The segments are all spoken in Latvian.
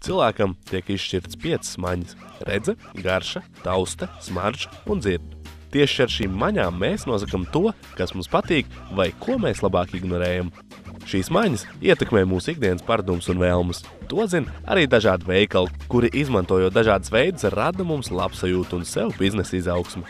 Cilvēkam tiek izšķirts 5 maņas – redze, garša, tauste, smarža un dzirde. Tieši ar šīm maņām mēs nosakam to, kas mums patīk vai ko mēs labāk ignorējam. Šīs maņas ietekmē mūsu ikdienas paradumus un vēlmes. To zina arī dažādi veikali, kuri, izmantojot dažādas veidus, rada mums labsajūtu un sev biznesa izaugsmi.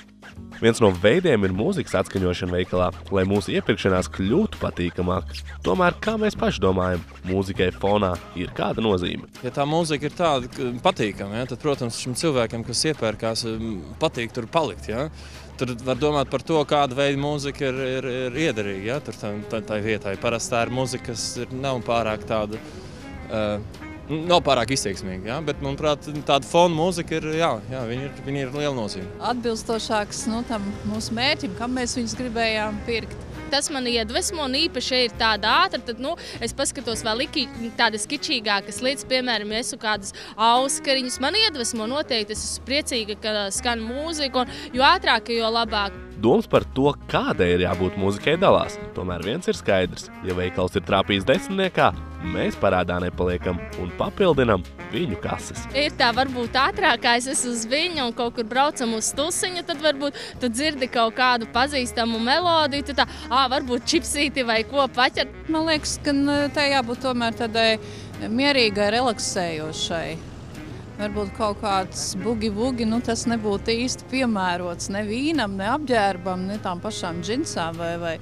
Viens no veidiem ir mūzikas atskaņošana veikalā, lai mūsu iepirkšanās kļūtu patīkamāk. Tomēr, kā mēs paši domājam, mūzikai fonā ir kāda nozīme? Ja tā mūzika ir tāda patīkama, tad, protams, šim cilvēkam, kas iepērkās, patīk tur palikt. Ja? Tur var domāt par to, kāda veida mūzika ir iederīga. Ja? Tur tā vietai. Parasti tā ir mūzika, kas nav pārāk tāda, nav pārāk izteiksmīga. Ja? Bet, manuprāt, tāda fona mūzika ir, viņa ir liela nozīme. Atbilstošāks tam mūsu mērķim, kam mēs viņus gribējām pirkt. Tas man iedvesmo, un īpaši ir tāda ātra, tad, es paskatos vēl tādas kičīgākas lietas, piemēram, esmu kādas auskariņas. Man iedvesmo noteikti, es esmu priecīga, ka skan mūzika, un jo ātrāk, jo labāk. Domas par to, kādai ir jābūt mūzikai dalās. Tomēr viens ir skaidrs, ja veikals ir trāpījis desmitniekā, mēs parādā nepaliekam un papildinam viņu kases. Ir tā, varbūt ātrākais es uz viņu un kaut kur braucam uz Tusiņu, tad varbūt tu dzirdi kaut kādu pazīstamu melodiju, tu tā, varbūt čipsīti vai ko paķert. Man liekas, ka tā jābūt tomēr tādai mierīgai, relaksējošai. Varbūt kaut kāds bugi-vugi, tas nebūtu īsti piemērots ne vīnam, ne apģērbam, ne tām pašām džinsām vai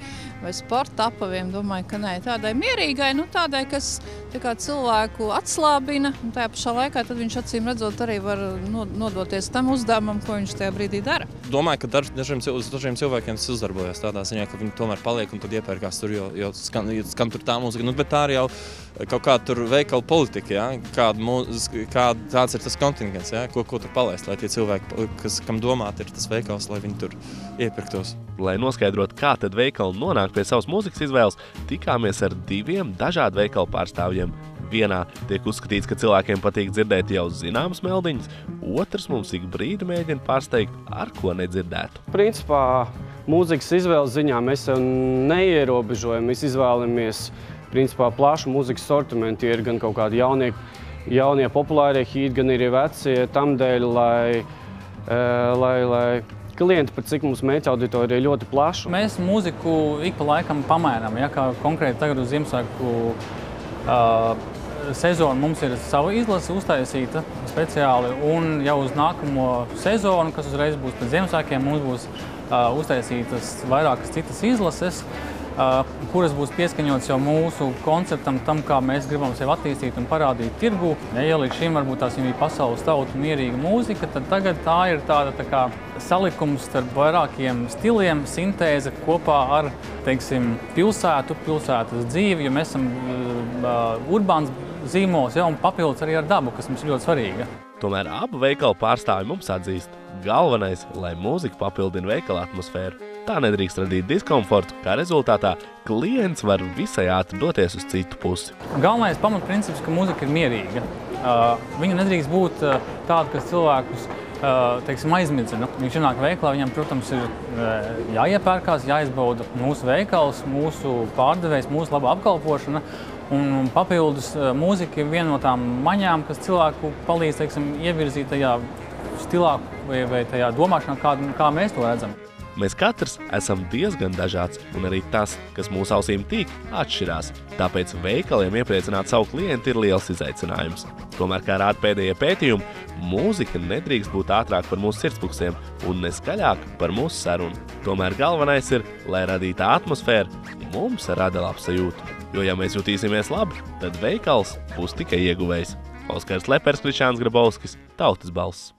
sporta apaviem. Domāju, ka nē, tādai mierīgai, tādai, kas cilvēku atslābina, un tajā pašā laikā tad viņš acīm redzot arī var nodoties tam uzdevumam, ko viņš tajā brīdī dara. Domāju, ka dažiem cilvēkiem tas uzdarbojas tādā ziņā, ka viņi tomēr paliek un tad iepērkās tur, jo skan tur tā mūzika. Bet tā arī jau kaut kāda tur veikala politika, ja? Kāds ir tas kontingents, ja? Ko tur palaist, lai tie cilvēki, kam domāt ir tas veikals, lai viņi tur iepirktos. Lai noskaidrotu, kā tad veikali nonāk pie savas mūzikas izvēles, tikāmies ar 2 dažādu veikalu pārstāvjiem. Vienā tiek uzskatīts, ka cilvēkiem patīk dzirdēt jau zināmas meldiņas, otrs mums ik brīdi mēģina pārsteigt, ar ko nedzirdētu. Principā mūzikas izvēles ziņā mēs jau neierobežojam, mēs izvēlamies principā plašu mūzikas sortimentu, ir gan kaut kādi jaunie populārie hīti, gan arī vecie, tamdēļ, lai klienti, pat cik mūsu mērķa auditorija ir ļoti plaša. Mēs mūziku ik pa laikam pamēram, ja, kā konkrēti tagad uz Ziemassvētku sezonu mums ir sava izlase uztaisīta speciāli, un jau uz nākamo sezonu, kas uzreiz būs pēc Ziemassvētkiem, mums būs uztaisītas vairākas citas izlases, kuras būs pieskaņotas jau mūsu konceptam, tam, kā mēs gribam sevi attīstīt un parādīt tirgu. Ja līdz šim varbūt tās bija pasaules tautu mierīga mūzika, tad tagad tā ir tāda tā kā salikums starp vairākiem stiliem, sintēze kopā ar, teiksim, pilsētas dzīvi, jo mēs esam urbāns zīmols, ja, un papildus arī ar dabu, kas mums ir ļoti svarīga. Tomēr abu veikalu pārstāvi mums atzīst, galvenais, lai mūzika papildina veikala atmosfēru. Tā nedrīkst radīt diskomfortu, kā rezultātā klients var visai ātri doties uz citu pusi. Galvenais pamatprincips, ka mūzika ir mierīga. Viņa nedrīkst būt tāda, kas cilvēkus aizmirdzina. Viņš ienāk veikalā, viņam, protams, ir jāiepērkās, jāizbauda mūsu veikals, mūsu pārdevējs, mūsu laba apkalpošana. Un papildus mūzika ir viena no tām maņām, kas cilvēku palīdz, ievirzīt tajā stilā vai tajā domāšanā, kā mēs to redzam. Mēs katrs esam diezgan dažāds, un arī tas, kas mūsu ausīm tīk, atšķirās. Tāpēc veikaliem iepriecināt savu klientu ir liels izaicinājums. Tomēr, kā rāda pēdējie pētījumi, mūzika nedrīkst būt ātrāk par mūsu sirdspuksiem un neskaļāk par mūsu sarunu. Tomēr galvenais ir, lai radītā atmosfēra mums rada labsajūtu. Jo, ja mēs jutīsimies labi, tad veikals būs tikai ieguvējs. Oskars Lepers, Krišāns Grabovskis, Tautas balss.